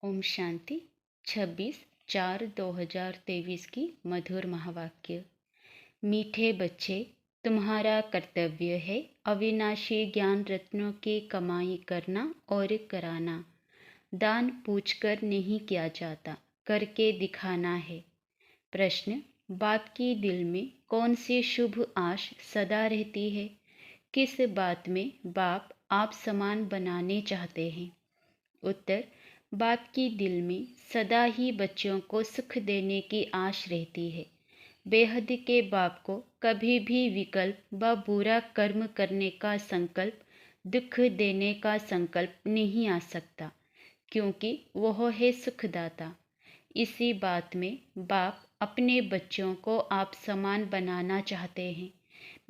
ओम शांति 26/4/2023 की मधुर महावाक्य। मीठे बच्चे, तुम्हारा कर्तव्य है अविनाशी ज्ञान रत्नों की कमाई करना और कराना। दान पूछकर नहीं किया जाता, करके दिखाना है। प्रश्न: बाप की दिल में कौन सी शुभ आश सदा रहती है? किस बात में बाप आप समान बनाने चाहते हैं? उत्तर: बाप की दिल में सदा ही बच्चों को सुख देने की आश रहती है। बेहद के बाप को कभी भी विकल्प व बुरा कर्म करने का संकल्प, दुख देने का संकल्प नहीं आ सकता, क्योंकि वह है सुखदाता। इसी बात में बाप अपने बच्चों को आप समान बनाना चाहते हैं।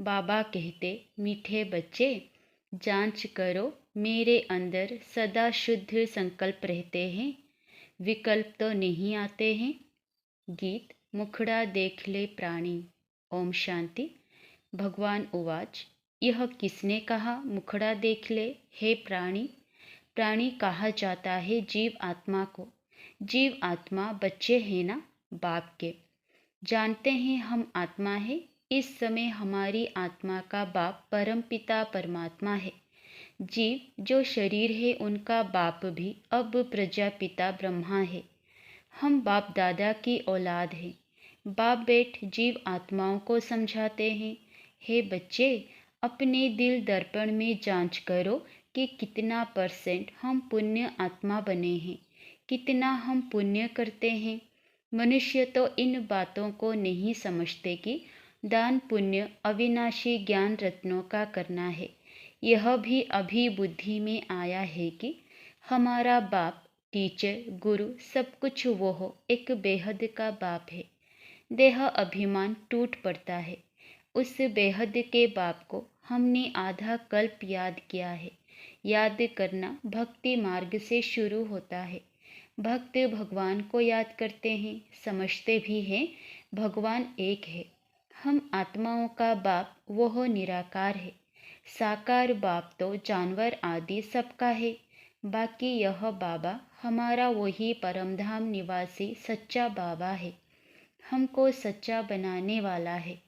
बाबा कहते, मीठे बच्चे, जांच करो मेरे अंदर सदा शुद्ध संकल्प रहते हैं, विकल्प तो नहीं आते हैं। गीत मुखड़ा देख ले प्राणी। ओम शांति। भगवान उवाच, यह किसने कहा मुखड़ा देख ले हे प्राणी? प्राणी कहा जाता है जीव आत्मा को। जीव आत्मा बच्चे हैं ना बाप के। जानते हैं हम आत्मा है। इस समय हमारी आत्मा का बाप परम पिता परमात्मा है। जीव जो शरीर है उनका बाप भी अब प्रजापिता ब्रह्मा है। हम बाप दादा की औलाद हैं। बाप बेट जीव आत्माओं को समझाते हैं, हे बच्चे, अपने दिल दर्पण में जांच करो कि कितना % हम पुण्य आत्मा बने हैं, कितना हम पुण्य करते हैं। मनुष्य तो इन बातों को नहीं समझते कि दान पुण्य अविनाशी ज्ञान रत्नों का करना है। यह भी अभी बुद्धि में आया है कि हमारा बाप, टीचर, गुरु सब कुछ वो एक बेहद का बाप है। देह अभिमान टूट पड़ता है। उस बेहद के बाप को हमने आधा कल्प याद किया है। याद करना भक्ति मार्ग से शुरू होता है। भक्त भगवान को याद करते हैं, समझते भी हैं भगवान एक है। हम आत्माओं का बाप वह निराकार है। साकार बाप तो जानवर आदि सबका है। बाकी यह बाबा हमारा वही परमधाम निवासी सच्चा बाबा है। हमको सच्चा बनाने वाला है।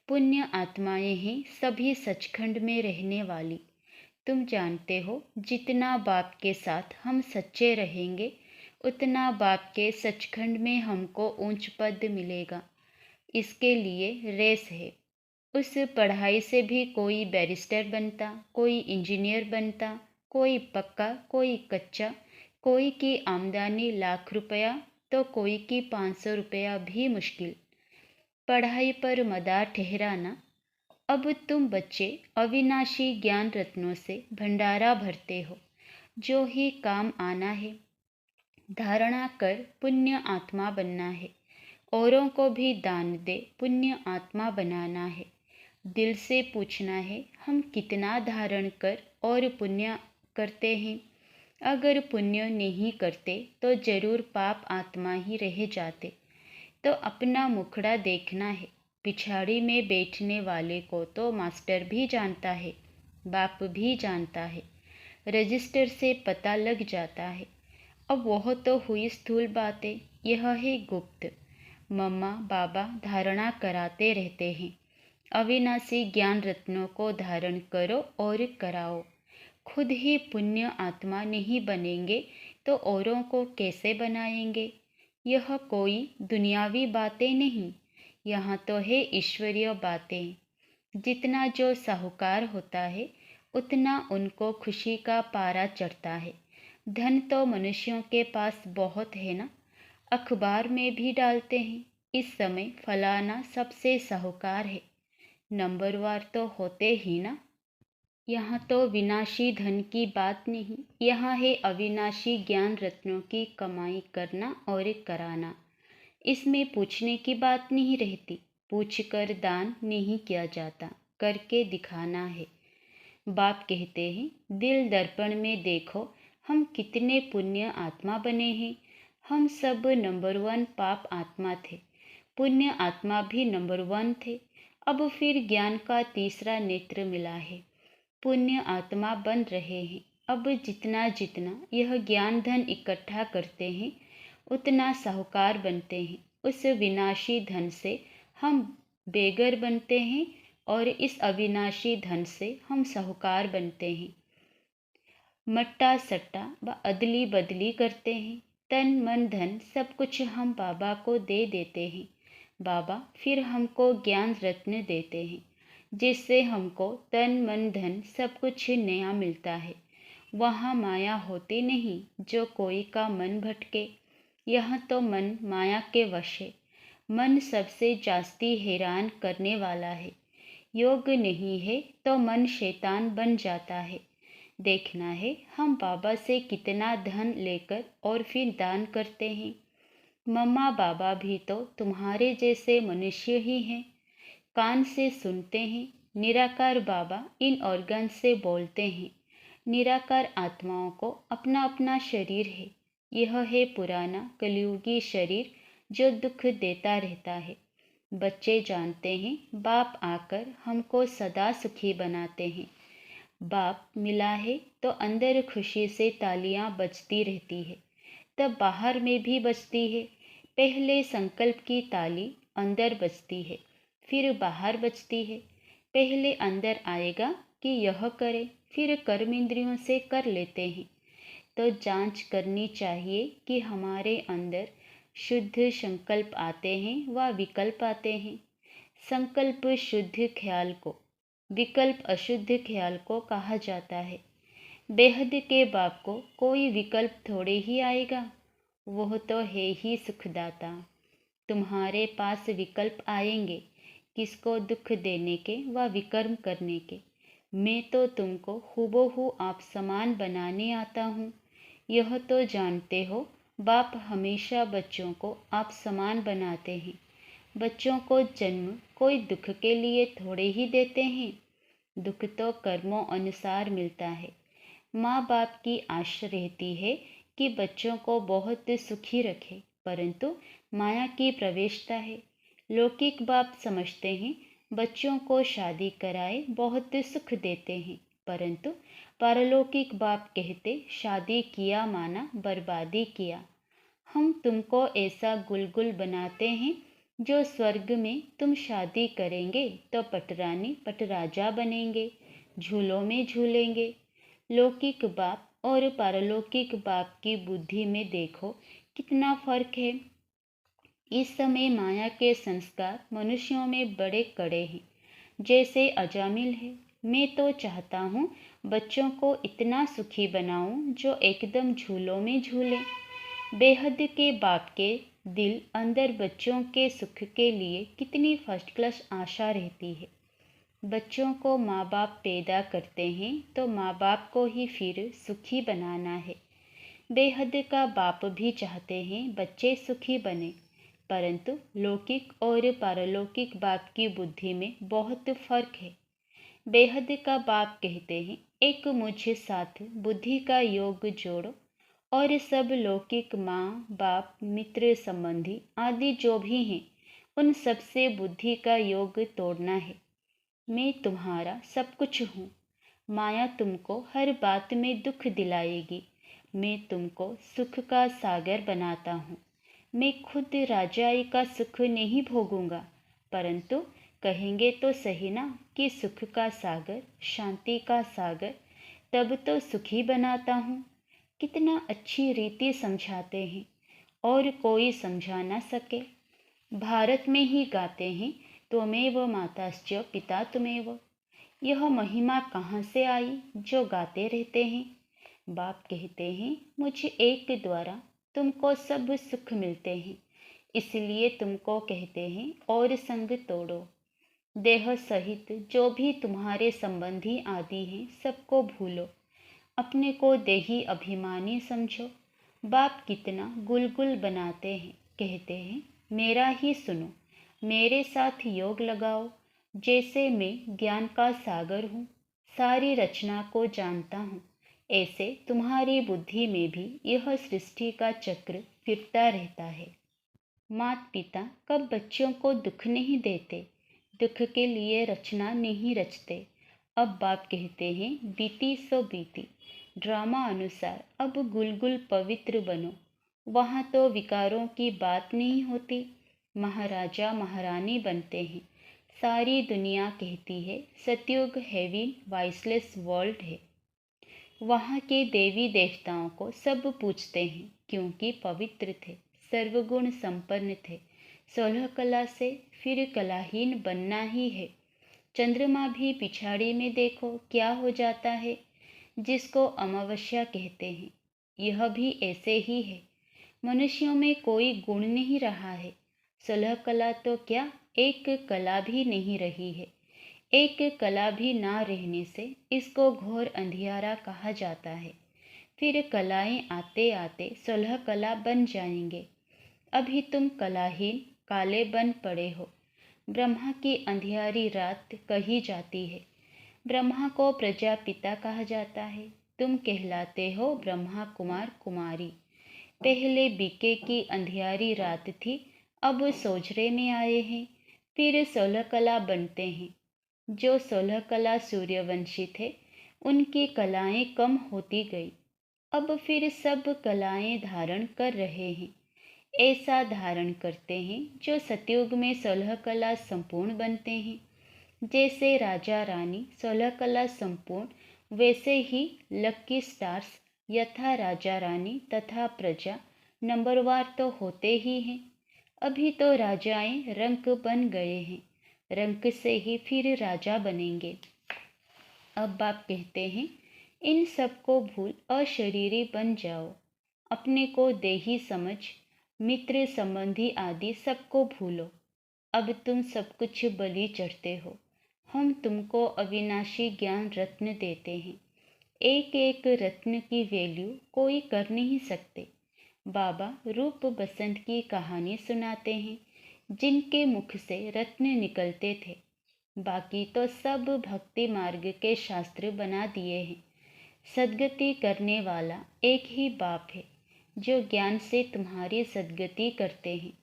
पुण्य आत्माएं हैं सभी सचखंड में रहने वाली। तुम जानते हो जितना बाप के साथ हम सच्चे रहेंगे, उतना बाप के सचखंड में हमको ऊंच पद मिलेगा। इसके लिए रेस है। उस पढ़ाई से भी कोई बैरिस्टर बनता, कोई इंजीनियर बनता, कोई पक्का, कोई कच्चा। कोई की आमदनी लाख रुपया तो कोई की 500 रुपया भी मुश्किल। पढ़ाई पर मदार ठहराना। अब तुम बच्चे अविनाशी ज्ञान रत्नों से भंडारा भरते हो, जो ही काम आना है। धारणा कर पुण्य आत्मा बनना है। औरों को भी दान दे पुण्य आत्मा बनाना है। दिल से पूछना है, हम कितना धारण कर और पुण्य करते हैं। अगर पुण्य नहीं करते तो जरूर पाप आत्मा ही रह जाते। तो अपना मुखड़ा देखना है। पिछाड़ी में बैठने वाले को तो मास्टर भी जानता है, बाप भी जानता है। रजिस्टर से पता लग जाता है। अब वह तो हुई स्थूल बातें, यह है गुप्त। मम्मा बाबा धारणा कराते रहते हैं, अविनाशी ज्ञान रत्नों को धारण करो और कराओ। खुद ही पुण्य आत्मा नहीं बनेंगे तो औरों को कैसे बनाएंगे? यह कोई दुनियावी बातें नहीं, यहाँ तो है ईश्वरीय बातें। जितना जो साहूकार होता है उतना उनको खुशी का पारा चढ़ता है। धन तो मनुष्यों के पास बहुत है ना। अखबार में भी डालते हैं, इस समय फलाना सबसे साहूकार है। नंबरवार तो होते ही ना। यहाँ तो विनाशी धन की बात नहीं, यहाँ है अविनाशी ज्ञान रत्नों की कमाई करना और कराना। इसमें पूछने की बात नहीं रहती। पूछकर दान नहीं किया जाता, करके दिखाना है। बाप कहते हैं, दिल दर्पण में देखो हम कितने पुण्य आत्मा बने हैं। हम सब नंबर 1 पाप आत्मा थे, पुण्य आत्मा भी नंबर 1 थे। अब फिर ज्ञान का तीसरा नेत्र मिला है। पुण्य आत्मा बन रहे हैं। अब जितना जितना यह ज्ञान धन इकट्ठा करते हैं उतना साहूकार बनते हैं। उस विनाशी धन से हम बेगर बनते हैं और इस अविनाशी धन से हम साहूकार बनते हैं। मट्टा सट्टा व अदली बदली करते हैं। तन मन धन सब कुछ हम बाबा को दे देते हैं। बाबा फिर हमको ज्ञान रत्न देते हैं, जिससे हमको तन मन धन सब कुछ नया मिलता है। वहाँ माया होती नहीं जो कोई का मन भटके। यहाँ तो मन माया के वश है। मन सबसे जास्ती हैरान करने वाला है। योग नहीं है तो मन शैतान बन जाता है। देखना है हम बाबा से कितना धन लेकर और फिर दान करते हैं। मम्मा बाबा भी तो तुम्हारे जैसे मनुष्य ही हैं। कान से सुनते हैं। निराकार बाबा इन ऑर्गन से बोलते हैं। निराकार आत्माओं को अपना अपना शरीर है। यह है पुराना कलयुगी शरीर जो दुख देता रहता है। बच्चे जानते हैं बाप आकर हमको सदा सुखी बनाते हैं। बाप मिला है तो अंदर खुशी से तालियां बजती रहती है, तब बाहर में भी बजती है। पहले संकल्प की ताली अंदर बजती है, फिर बाहर बजती है। पहले अंदर आएगा कि यह करे, फिर कर्म इंद्रियों से कर लेते हैं। तो जांच करनी चाहिए कि हमारे अंदर शुद्ध संकल्प आते हैं व विकल्प आते हैं। संकल्प शुद्ध ख्याल को, विकल्प अशुद्ध ख्याल को कहा जाता है। बेहद के बाप को कोई विकल्प थोड़े ही आएगा, वह तो है ही सुखदाता। तुम्हारे पास विकल्प आएंगे किसको दुख देने के व विकर्म करने के। मैं तो तुमको हूबहू आप समान बनाने आता हूँ। यह तो जानते हो बाप हमेशा बच्चों को आप समान बनाते हैं। बच्चों को जन्म कोई दुख के लिए थोड़े ही देते हैं। दुख तो कर्मों अनुसार मिलता है। माँ बाप की आशा रहती है कि बच्चों को बहुत सुखी रखे, परंतु माया की प्रवेशता है। लौकिक बाप समझते हैं बच्चों को शादी कराए बहुत सुख देते हैं, परंतु पारलौकिक बाप कहते शादी किया माना बर्बादी किया। हम तुमको ऐसा गुलगुल बनाते हैं जो स्वर्ग में तुम शादी करेंगे तो पटरानी पटराजा बनेंगे, झूलों में झूलेंगे। लौकिक बाप और पारलौकिक बाप की बुद्धि में देखो कितना फर्क है। इस समय माया के संस्कार मनुष्यों में बड़े कड़े हैं, जैसे अजामिल है। मैं तो चाहता हूँ बच्चों को इतना सुखी बनाऊं जो एकदम झूलों में झूले। बेहद के बाप के दिल अंदर बच्चों के सुख के लिए कितनी फर्स्ट क्लास आशा रहती है। बच्चों को माँ बाप पैदा करते हैं तो माँ बाप को ही फिर सुखी बनाना है। बेहद का बाप भी चाहते हैं बच्चे सुखी बने, परंतु लौकिक और पारलौकिक बाप की बुद्धि में बहुत फर्क है। बेहद का बाप कहते हैं एक मुझे साथ बुद्धि का योग जोड़ो और सब लौकिक माँ बाप मित्र संबंधी आदि जो भी हैं उन सबसे बुद्धि का योग तोड़ना है। मैं तुम्हारा सब कुछ हूँ। माया तुमको हर बात में दुख दिलाएगी। मैं तुमको सुख का सागर बनाता हूँ। मैं खुद राजाई का सुख नहीं भोगूंगा, परंतु कहेंगे तो सही ना कि सुख का सागर, शांति का सागर, तब तो सुखी बनाता हूँ। कितना अच्छी रीति समझाते हैं और कोई समझा ना सके। भारत में ही गाते हैं त्वमेव माताश्च पिता त्वमेव। यह महिमा कहाँ से आई जो गाते रहते हैं। बाप कहते हैं मुझे एक द्वारा तुमको सब सुख मिलते हैं, इसलिए तुमको कहते हैं और संग तोड़ो। देह सहित जो भी तुम्हारे संबंधी आदि हैं सबको भूलो, अपने को देही अभिमानी समझो। बाप कितना गुलगुल बनाते हैं, कहते हैं मेरा ही सुनो, मेरे साथ योग लगाओ। जैसे मैं ज्ञान का सागर हूँ, सारी रचना को जानता हूँ, ऐसे तुम्हारी बुद्धि में भी यह सृष्टि का चक्र फिरता रहता है। माता पिता कब बच्चों को दुख नहीं देते, दुख के लिए रचना नहीं रचते। अब बाप कहते हैं बीती सो बीती, ड्रामा अनुसार अब गुलगुल पवित्र बनो। वहाँ तो विकारों की बात नहीं होती, महाराजा महारानी बनते हैं। सारी दुनिया कहती है सतयुग हेवन वाइसलेस वर्ल्ड है। वहाँ के देवी देवताओं को सब पूछते हैं क्योंकि पवित्र थे, सर्वगुण संपन्न थे। 16 कला से फिर कलाहीन बनना ही है। चंद्रमा भी पिछाड़ी में देखो क्या हो जाता है, जिसको अमावस्या कहते हैं। यह भी ऐसे ही है। मनुष्यों में कोई गुण नहीं रहा है। 16 कला तो क्या, एक कला भी नहीं रही है। एक कला भी ना रहने से इसको घोर अंधियारा कहा जाता है। फिर कलाएं आते आते 16 कला बन जाएंगे। अभी तुम कलाहीन काले बन पड़े हो। ब्रह्मा की अंधियारी रात कही जाती है। ब्रह्मा को प्रजापिता कहा जाता है। तुम कहलाते हो ब्रह्मा कुमार कुमारी। पहले बीके की अंधियारी रात थी, अब सोझरे में आए हैं। फिर 16 कला बनते हैं। जो 16 कला सूर्यवंशी थे, उनकी कलाएं कम होती गई। अब फिर सब कलाएं धारण कर रहे हैं। ऐसा धारण करते हैं जो सतयुग में 16 कला संपूर्ण बनते हैं। जैसे राजा रानी 16 कला संपूर्ण, वैसे ही लक्की स्टार्स यथा राजा रानी तथा प्रजा नंबरवार तो होते ही हैं। अभी तो राजाएं रंक बन गए हैं, रंक से ही फिर राजा बनेंगे। अब बाप कहते हैं इन सबको भूल अशरीरी बन जाओ। अपने को देही समझ, मित्र संबंधी आदि सबको भूलो। अब तुम सब कुछ बलि चढ़ते हो। हम तुमको अविनाशी ज्ञान रत्न देते हैं। एक एक रत्न की वैल्यू कोई कर नहीं सकते। बाबा रूप बसंत की कहानी सुनाते हैं, जिनके मुख से रत्न निकलते थे। बाकी तो सब भक्ति मार्ग के शास्त्र बना दिए हैं। सद्गति करने वाला एक ही बाप है, जो ज्ञान से तुम्हारी सद्गति करते हैं।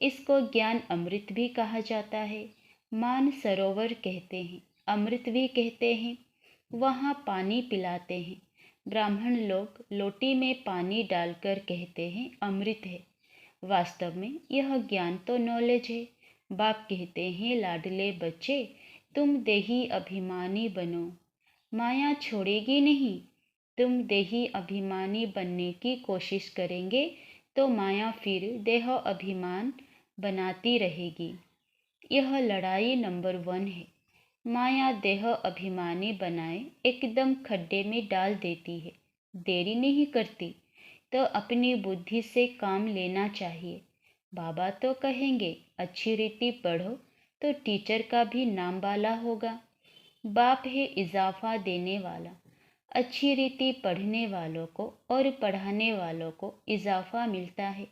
इसको ज्ञान अमृत भी कहा जाता है। मान सरोवर कहते हैं, अमृत भी कहते हैं। वहाँ पानी पिलाते हैं। ब्राह्मण लोग लोटी में पानी डालकर कहते हैं अमृत है। वास्तव में यह ज्ञान तो नॉलेज है। बाप कहते हैं लाडले बच्चे, तुम देही अभिमानी बनो। माया छोड़ेगी नहीं। तुम देही अभिमानी बनने की कोशिश करेंगे तो माया फिर देह अभिमान बनाती रहेगी। यह लड़ाई नंबर 1 है। माया देह अभिमानी बनाए एकदम खड्डे में डाल देती है। देरी नहीं करती तो अपनी बुद्धि से काम लेना चाहिए। बाबा तो कहेंगे अच्छी रीति पढ़ो तो टीचर का भी नाम वाला होगा। बाप है इजाफा देने वाला। अच्छी रीति पढ़ने वालों को और पढ़ाने वालों को इजाफा मिलता है।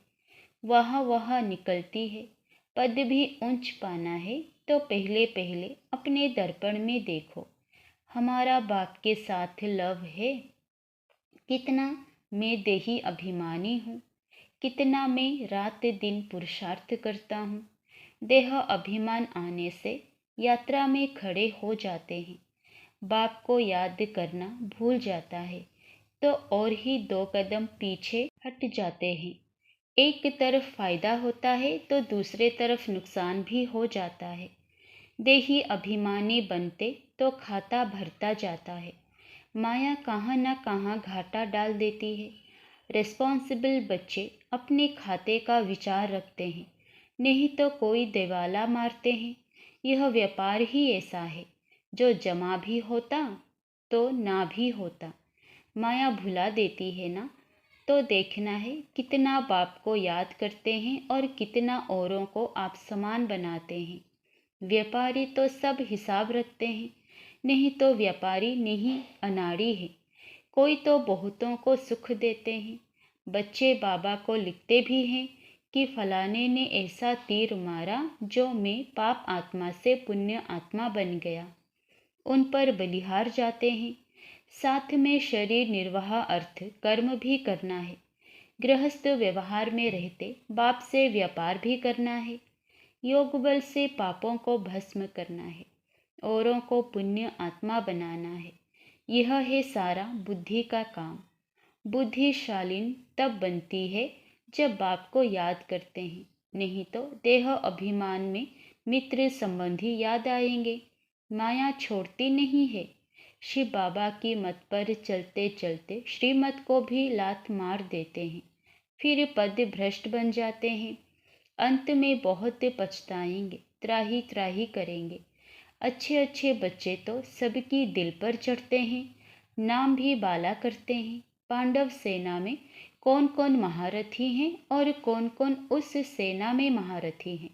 वह निकलती है। पद भी ऊंच पाना है तो पहले पहले अपने दर्पण में देखो, हमारा बाप के साथ लव है। कितना मैं देही अभिमानी हूँ, कितना मैं रात दिन पुरुषार्थ करता हूँ। देह अभिमान आने से यात्रा में खड़े हो जाते हैं। बाप को याद करना भूल जाता है तो और ही 2 कदम पीछे हट जाते हैं। एक तरफ फायदा होता है तो दूसरे तरफ नुकसान भी हो जाता है। देही अभिमानी बनते तो खाता भरता जाता है। माया कहाँ न कहाँ घाटा डाल देती है। रिस्पॉन्सिबल बच्चे अपने खाते का विचार रखते हैं, नहीं तो कोई दिवाला मारते हैं। यह व्यापार ही ऐसा है, जो जमा भी होता तो ना भी होता। माया भुला देती है ना, तो देखना है कितना बाप को याद करते हैं और कितना औरों को आप समान बनाते हैं। व्यापारी तो सब हिसाब रखते हैं, नहीं तो व्यापारी नहीं अनाड़ी है। कोई तो बहुतों को सुख देते हैं। बच्चे बाबा को लिखते भी हैं कि फलाने ने ऐसा तीर मारा जो मैं पाप आत्मा से पुण्य आत्मा बन गया। उन पर बलिहार जाते हैं। साथ में शरीर निर्वाह अर्थ कर्म भी करना है। गृहस्थ व्यवहार में रहते बाप से व्यापार भी करना है। योग बल से पापों को भस्म करना है, औरों को पुण्य आत्मा बनाना है। यह है सारा बुद्धि का काम। बुद्धिशालीन तब बनती है जब बाप को याद करते हैं, नहीं तो देह अभिमान में मित्र संबंधी याद आएंगे। माया छोड़ती नहीं है। शिव बाबा की मत पर चलते चलते श्रीमत को भी लात मार देते हैं, फिर पद भ्रष्ट बन जाते हैं। अंत में बहुत पछताएंगे, त्राही त्राही करेंगे। अच्छे अच्छे बच्चे तो सबकी दिल पर चढ़ते हैं, नाम भी बाला करते हैं। पांडव सेना में कौन कौन महारथी हैं और कौन कौन उस सेना में महारथी हैं?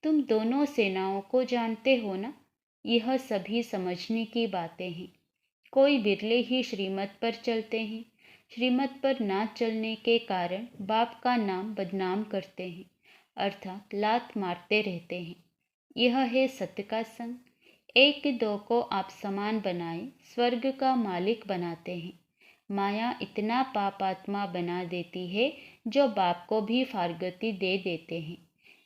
तुम दोनों सेनाओं को जानते हो ना? यह सभी समझने की बातें हैं। कोई बिरले ही श्रीमत पर चलते हैं। श्रीमत पर ना चलने के कारण बाप का नाम बदनाम करते हैं, अर्थात लात मारते रहते हैं। यह है सत्य का संग। एक दो को आप समान बनाए स्वर्ग का मालिक बनाते हैं। माया इतना पापात्मा बना देती है जो बाप को भी फारगती दे देते हैं।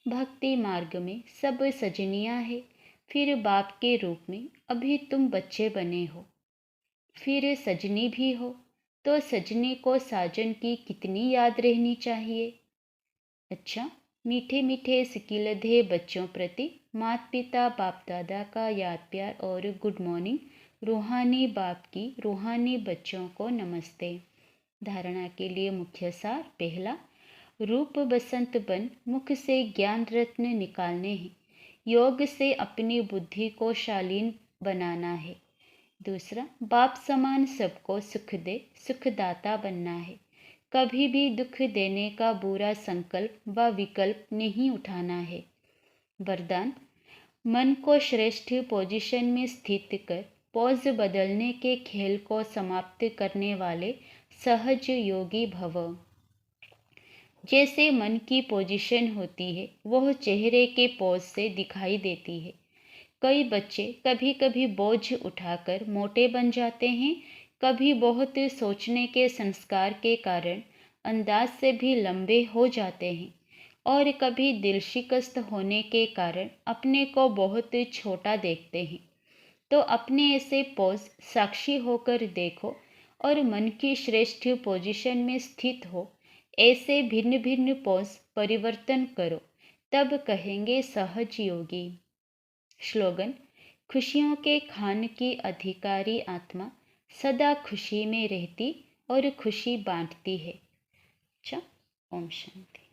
भक्ति मार्ग में सब सजनियां हैं, फिर बाप के रूप में अभी तुम बच्चे बने हो, फिर सजनी भी हो, तो सजनी को साजन की कितनी याद रहनी चाहिए। अच्छा, मीठे मीठे सिकिलधे बच्चों प्रति माता पिता बाप दादा का याद प्यार और गुड मॉर्निंग। रूहानी बाप की रूहानी बच्चों को नमस्ते। धारणा के लिए मुख्य सार। पहला, रूप बसंत बन मुख से ज्ञान रत्न निकालने हैं। योग से अपनी बुद्धि को शालीन बनाना है। दूसरा, बाप समान सबको सुख दे सुखदाता बनना है। कभी भी दुख देने का बुरा संकल्प व विकल्प नहीं उठाना है। वरदान, मन को श्रेष्ठ पोजीशन में स्थित कर पोज बदलने के खेल को समाप्त करने वाले सहज योगी भव। जैसे मन की पोजीशन होती है वह चेहरे के पोज से दिखाई देती है। कई बच्चे कभी कभी बोझ उठाकर मोटे बन जाते हैं, कभी बहुत सोचने के संस्कार के कारण अंदाज से भी लंबे हो जाते हैं, और कभी दिल शिकस्त होने के कारण अपने को बहुत छोटा देखते हैं। तो अपने ऐसे पोज साक्षी होकर देखो और मन की श्रेष्ठ पोजीशन में स्थित हो ऐसे भिन्न भिन्न पोज परिवर्तन करो, तब कहेंगे सहज योगी। स्लोगन, खुशियों के खान की अधिकारी आत्मा सदा खुशी में रहती और खुशी बांटती है। अच्छा, ओम शांति।